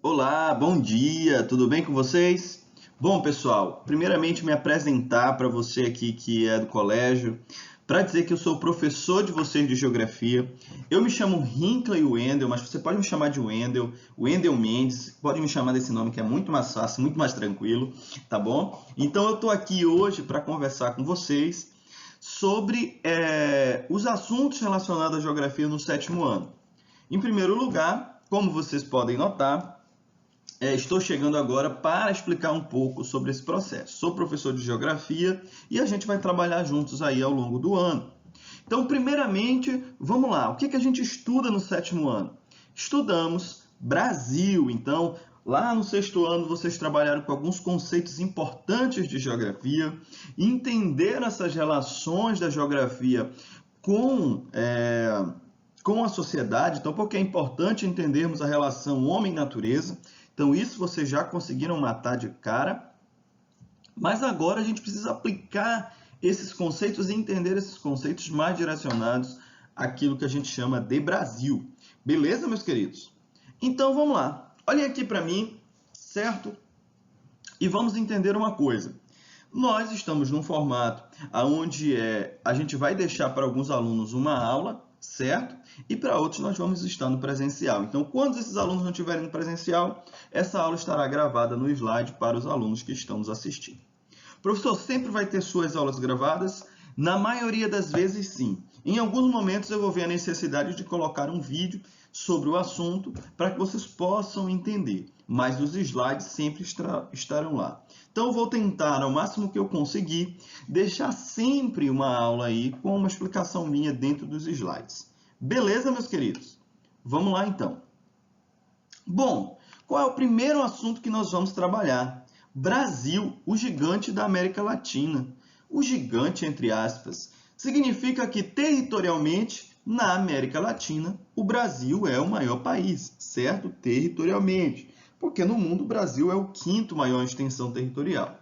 Olá, bom dia, tudo bem com vocês? Bom, pessoal, primeiramente me apresentar para você aqui que é do colégio, para dizer que eu sou o professor de vocês de Geografia. Eu me chamo Hinckley Wendel, mas você pode me chamar de Wendel, Wendel Mendes, pode me chamar desse nome que é muito mais fácil, muito mais tranquilo, tá bom? Então eu estou aqui hoje para conversar com vocês sobre os assuntos relacionados à Geografia no sétimo ano. Em primeiro lugar, como vocês podem notar, estou chegando agora para explicar um pouco sobre esse processo. Sou professor de Geografia e a gente vai trabalhar juntos aí ao longo do ano. Então, primeiramente, vamos lá. O que a gente estuda no sétimo ano? Estudamos Brasil. Então, lá no sexto ano, vocês trabalharam com alguns conceitos importantes de geografia, entenderam essas relações da geografia com a sociedade. Então, porque é importante entendermos a relação homem-natureza. Então, isso vocês já conseguiram matar de cara. Mas agora a gente precisa aplicar esses conceitos e entender esses conceitos mais direcionados àquilo que a gente chama de Brasil. Beleza, meus queridos? Então, vamos lá. Olhem aqui para mim, certo? E vamos entender uma coisa. Nós estamos num formato onde a gente vai deixar para alguns alunos uma aula, certo? E para outros nós vamos estar no presencial. Então, quando esses alunos não estiverem no presencial, essa aula estará gravada no slide para os alunos que estão nos assistindo. O professor sempre vai ter suas aulas gravadas? Na maioria das vezes, sim. Em alguns momentos eu vou ver a necessidade de colocar um vídeo sobre o assunto para que vocês possam entender, mas os slides sempre estarão lá. Então, eu vou tentar, ao máximo que eu conseguir, deixar sempre uma aula aí com uma explicação minha dentro dos slides. Beleza, meus queridos? Vamos lá, então. Bom, qual é o primeiro assunto que nós vamos trabalhar? Brasil, o gigante da América Latina. O gigante, entre aspas, significa que territorialmente, na América Latina, o Brasil é o maior país, certo? Territorialmente, porque no mundo o Brasil é o quinto maior em extensão territorial.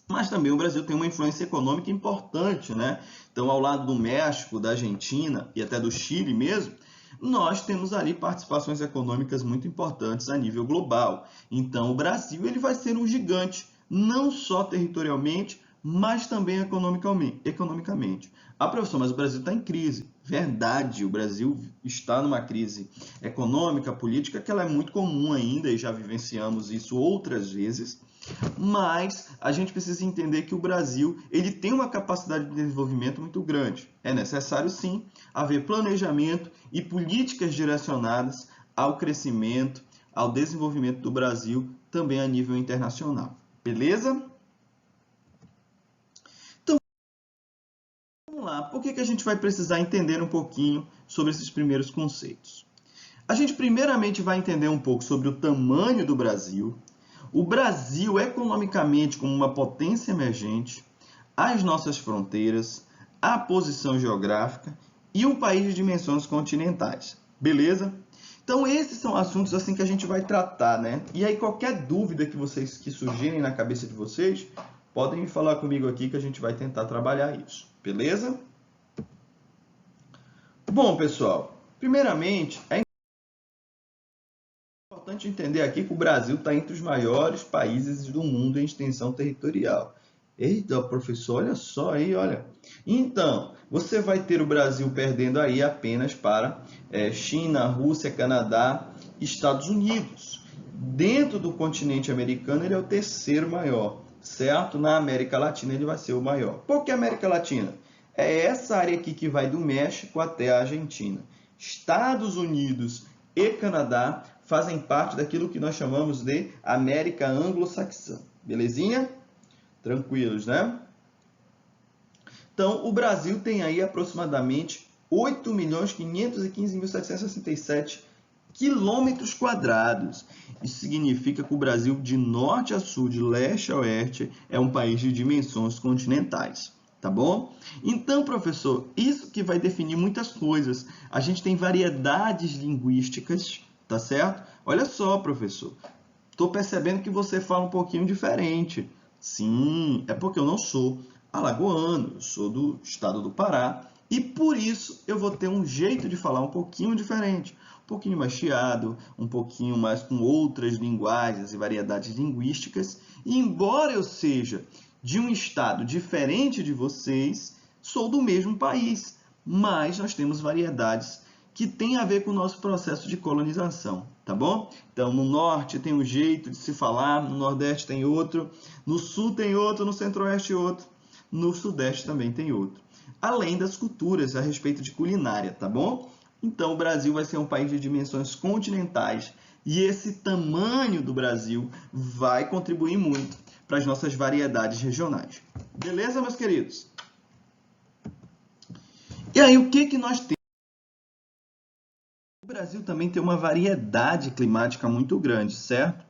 Mas também o Brasil tem uma influência econômica importante, né? Então, ao lado do México, da Argentina e até do Chile mesmo, nós temos ali participações econômicas muito importantes a nível global. Então, o Brasil ele vai ser um gigante, não só territorialmente, mas também economicamente. Ah, professor, mas o Brasil está em crise. Verdade, o Brasil está numa crise econômica, política, que ela é muito comum ainda e já vivenciamos isso outras vezes. Mas a gente precisa entender que o Brasil ele tem uma capacidade de desenvolvimento muito grande. É necessário, sim, haver planejamento e políticas direcionadas ao crescimento, ao desenvolvimento do Brasil, também a nível internacional. Beleza? Então, vamos lá. Por que a gente vai precisar entender um pouquinho sobre esses primeiros conceitos? A gente primeiramente vai entender um pouco sobre o tamanho do Brasil, o Brasil economicamente como uma potência emergente, as nossas fronteiras, a posição geográfica e um país de dimensões continentais. Beleza? Então, esses são assuntos assim que a gente vai tratar, né? E aí, qualquer dúvida que surgirem na cabeça de vocês, podem me falar comigo aqui que a gente vai tentar trabalhar isso. Beleza? Bom, pessoal, primeiramente, é importante entender aqui que o Brasil está entre os maiores países do mundo em extensão territorial. Eita, professor, olha só aí, olha. Então, você vai ter o Brasil perdendo aí apenas para China, Rússia, Canadá, Estados Unidos. Dentro do continente americano, ele é o terceiro maior, certo? Na América Latina, ele vai ser o maior. Por que América Latina? É essa área aqui que vai do México até a Argentina. Estados Unidos e Canadá fazem parte daquilo que nós chamamos de América Anglo-Saxã. Belezinha? Tranquilos, né? Então, o Brasil tem aí aproximadamente 8.515.767 quilômetros quadrados. Isso significa que o Brasil, de norte a sul, de leste a oeste, é um país de dimensões continentais. Tá bom? Então, professor, isso que vai definir muitas coisas. A gente tem variedades linguísticas, tá certo? Olha só, professor. Estou percebendo que você fala um pouquinho diferente. Sim, é porque eu não sou alagoano, eu sou do estado do Pará. E por isso eu vou ter um jeito de falar um pouquinho diferente. um pouquinho mais chiado, um pouquinho mais com outras linguagens e variedades linguísticas. E embora eu seja de um estado diferente de vocês, sou do mesmo país, mas nós temos variedades que têm a ver com o nosso processo de colonização, tá bom? Então, no norte tem um jeito de se falar, no nordeste tem outro, no sul tem outro, no centro-oeste outro, no sudeste também tem outro. Além das culturas a respeito de culinária, tá bom? Então, o Brasil vai ser um país de dimensões continentais e esse tamanho do Brasil vai contribuir muito para as nossas variedades regionais. Beleza, meus queridos? E aí, o que nós temos? O Brasil também tem uma variedade climática muito grande, certo?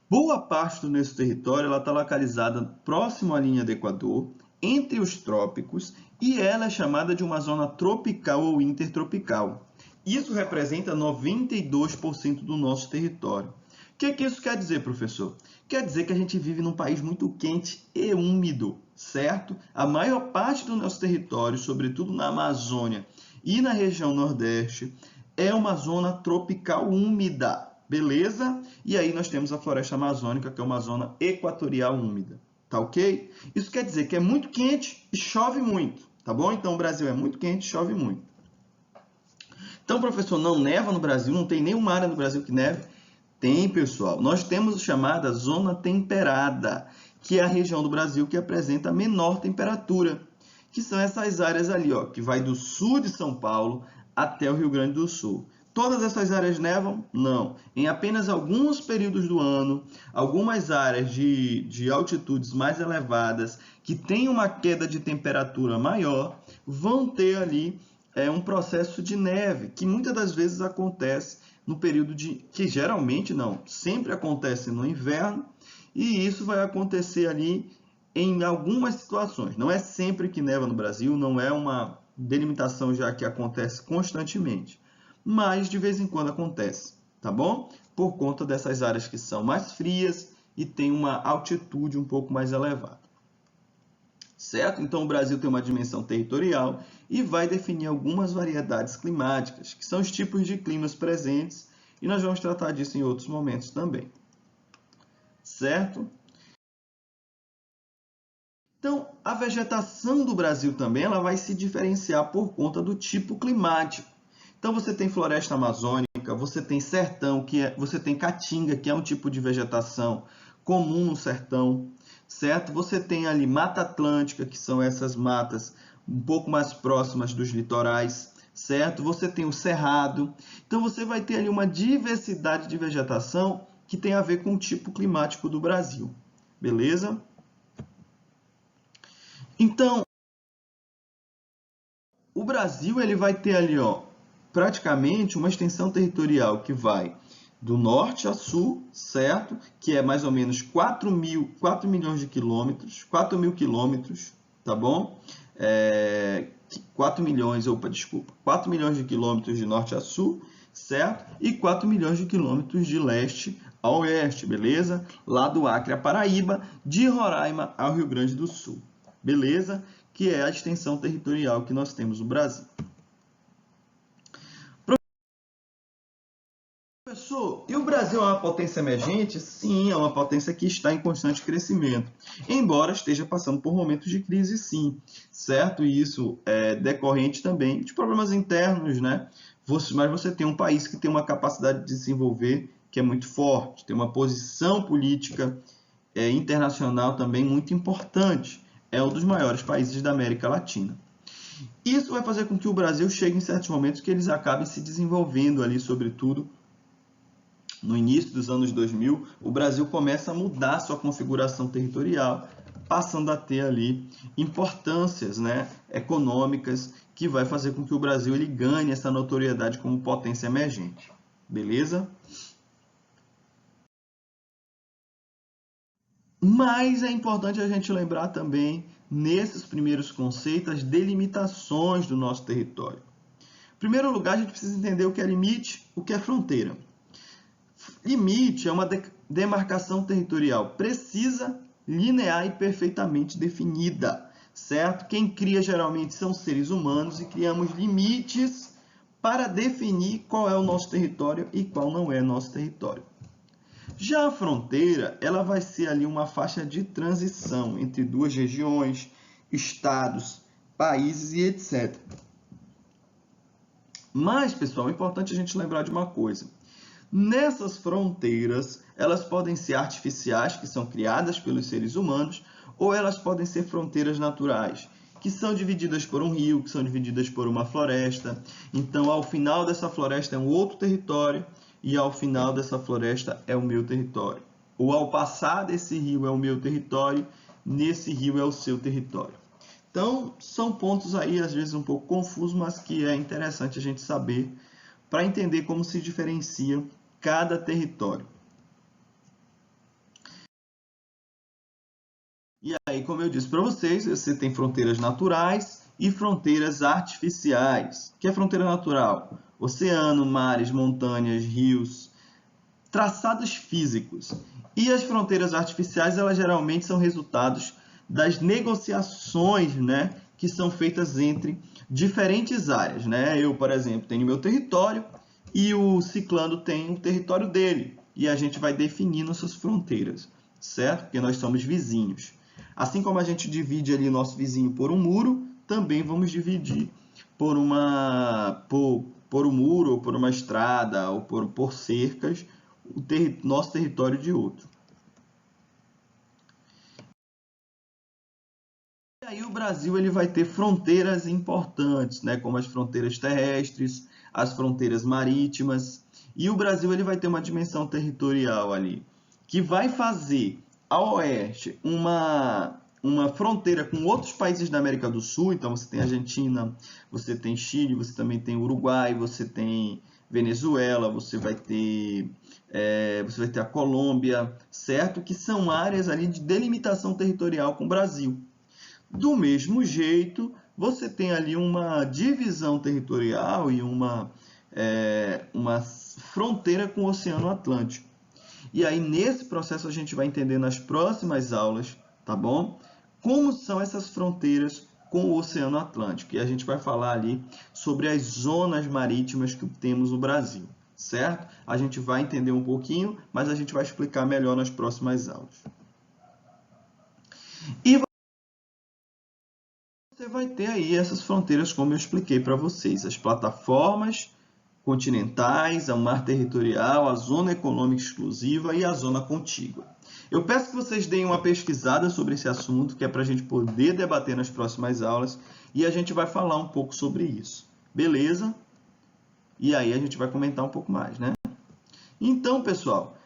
Boa parte do nosso território está localizada próximo à linha do Equador, entre os trópicos, e ela é chamada de uma zona tropical ou intertropical. Isso representa 92% do nosso território. O que isso quer dizer, professor? Quer dizer que a gente vive num país muito quente e úmido, certo? A maior parte do nosso território, sobretudo na Amazônia e na região Nordeste, é uma zona tropical úmida, beleza? E aí nós temos a floresta amazônica, que é uma zona equatorial úmida, tá ok? Isso quer dizer que é muito quente e chove muito, tá bom? Então o Brasil é muito quente e chove muito. Então, professor, não neva no Brasil? Não tem nenhuma área no Brasil que neve? Tem, pessoal. Nós temos a chamada zona temperada, que é a região do Brasil que apresenta menor temperatura, que são essas áreas ali, ó, que vai do sul de São Paulo até o Rio Grande do Sul. Todas essas áreas nevam? Não. Em apenas alguns períodos do ano, algumas áreas de altitudes mais elevadas, que têm uma queda de temperatura maior, vão ter ali um processo de neve, que muitas das vezes acontece no período que geralmente não, sempre acontece no inverno, e isso vai acontecer ali em algumas situações. Não é sempre que neva no Brasil, não é uma delimitação já que acontece constantemente, mas de vez em quando acontece, tá bom? Por conta dessas áreas que são mais frias e tem uma altitude um pouco mais elevada. Certo? Então o Brasil tem uma dimensão territorial e vai definir algumas variedades climáticas, que são os tipos de climas presentes, e nós vamos tratar disso em outros momentos também. Certo? Então, a vegetação do Brasil também ela vai se diferenciar por conta do tipo climático. Então, você tem floresta amazônica, você tem sertão, você tem caatinga, que é um tipo de vegetação comum no sertão, certo? Você tem ali mata atlântica, que são essas matas um pouco mais próximas dos litorais, certo? Você tem o cerrado. Então, você vai ter ali uma diversidade de vegetação que tem a ver com o tipo climático do Brasil, beleza? Então, o Brasil ele vai ter ali, ó, praticamente uma extensão territorial que vai do norte a sul, certo? Que é mais ou menos 4 milhões de quilômetros, 4 mil quilômetros, tá bom? 4 milhões de quilômetros de norte a sul, certo? E 4 milhões de quilômetros de leste a oeste, beleza? Lá do Acre a Paraíba, de Roraima ao Rio Grande do Sul, beleza? Que é a extensão territorial que nós temos no Brasil. Professor, e o Brasil é uma potência emergente? Sim, é uma potência que está em constante crescimento, embora esteja passando por momentos de crise, sim, certo? E isso é decorrente também de problemas internos, né? Mas você tem um país que tem uma capacidade de desenvolver que é muito forte, tem uma posição política internacional também muito importante, é um dos maiores países da América Latina. Isso vai fazer com que o Brasil chegue em certos momentos que eles acabem se desenvolvendo ali, sobretudo, no início dos anos 2000, o Brasil começa a mudar sua configuração territorial, passando a ter ali importâncias, né, econômicas, que vai fazer com que o Brasil ele ganhe essa notoriedade como potência emergente. Beleza? Mas é importante a gente lembrar também, nesses primeiros conceitos, as delimitações do nosso território. Em primeiro lugar, a gente precisa entender o que é limite, o que é fronteira. Limite é uma demarcação territorial precisa, linear e perfeitamente definida, certo? Quem cria geralmente são seres humanos e criamos limites para definir qual é o nosso território e qual não é nosso território. Já a fronteira, ela vai ser ali uma faixa de transição entre duas regiões, estados, países e etc. Mas, pessoal, é importante a gente lembrar de uma coisa. Nessas fronteiras, elas podem ser artificiais, que são criadas pelos seres humanos, ou elas podem ser fronteiras naturais, que são divididas por um rio, que são divididas por uma floresta. Então, ao final dessa floresta é um outro território, e ao final dessa floresta é o meu território. Ou ao passar desse rio é o meu território, nesse rio é o seu território. Então, são pontos aí, às vezes, um pouco confusos, mas que é interessante a gente saber para entender como se diferencia cada território. E aí, como eu disse para vocês, você tem fronteiras naturais e fronteiras artificiais. O que é fronteira natural? Oceano, mares, montanhas, rios, traçados físicos. E as fronteiras artificiais, elas geralmente são resultados das negociações, né, que são feitas entre diferentes áreas, né? Eu, por exemplo, tenho meu território e o ciclano tem o território dele. E a gente vai definir nossas fronteiras, certo? Porque nós somos vizinhos. Assim como a gente divide ali nosso vizinho por um muro, também vamos dividir por um muro, ou por uma estrada, ou por cercas, nosso território de outro. E aí o Brasil ele vai ter fronteiras importantes, né, como as fronteiras terrestres, as fronteiras marítimas, e o Brasil ele vai ter uma dimensão territorial ali, que vai fazer ao oeste uma fronteira com outros países da América do Sul. Então você tem Argentina, você tem Chile, você também tem Uruguai, você tem Venezuela, você vai ter a Colômbia, certo? Que são áreas ali de delimitação territorial com o Brasil. Do mesmo jeito, você tem ali uma divisão territorial e uma fronteira com o Oceano Atlântico. E aí, nesse processo, a gente vai entender nas próximas aulas, tá bom? Como são essas fronteiras com o Oceano Atlântico. E a gente vai falar ali sobre as zonas marítimas que temos no Brasil, certo? A gente vai entender um pouquinho, mas a gente vai explicar melhor nas próximas aulas. E você vai ter aí essas fronteiras, como eu expliquei para vocês, as plataformas continentais, o mar territorial, a zona econômica exclusiva e a zona contígua. Eu peço que vocês deem uma pesquisada sobre esse assunto, que é para a gente poder debater nas próximas aulas, e a gente vai falar um pouco sobre isso. Beleza? E aí a gente vai comentar um pouco mais, né? Então, pessoal,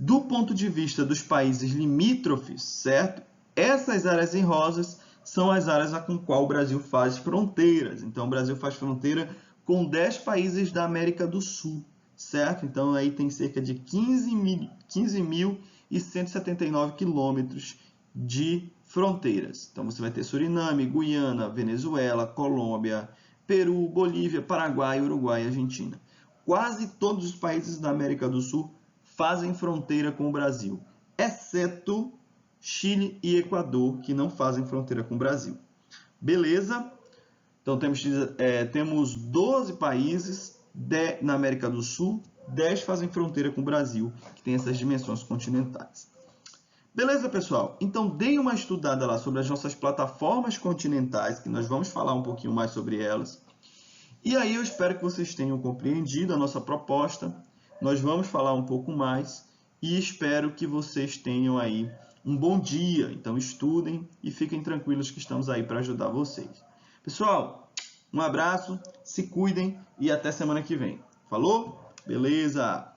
do ponto de vista dos países limítrofes, certo? Essas áreas em rosas são as áreas com qual o Brasil faz fronteiras. Então, o Brasil faz fronteira com 10 países da América do Sul, certo? Então, aí tem cerca de 15.179 quilômetros de fronteiras. Então, você vai ter Suriname, Guiana, Venezuela, Colômbia, Peru, Bolívia, Paraguai, Uruguai e Argentina. Quase todos os países da América do Sul fazem fronteira com o Brasil, exceto Chile e Equador, que não fazem fronteira com o Brasil. Beleza? Então, temos 12 países na América do Sul, 10 fazem fronteira com o Brasil, que tem essas dimensões continentais. Beleza, pessoal? Então, deem uma estudada lá sobre as nossas plataformas continentais, que nós vamos falar um pouquinho mais sobre elas. E aí, eu espero que vocês tenham compreendido a nossa proposta. Nós vamos falar um pouco mais e espero que vocês tenham aí um bom dia. Então, estudem e fiquem tranquilos que estamos aí para ajudar vocês. Pessoal, um abraço, se cuidem e até semana que vem. Falou? Beleza!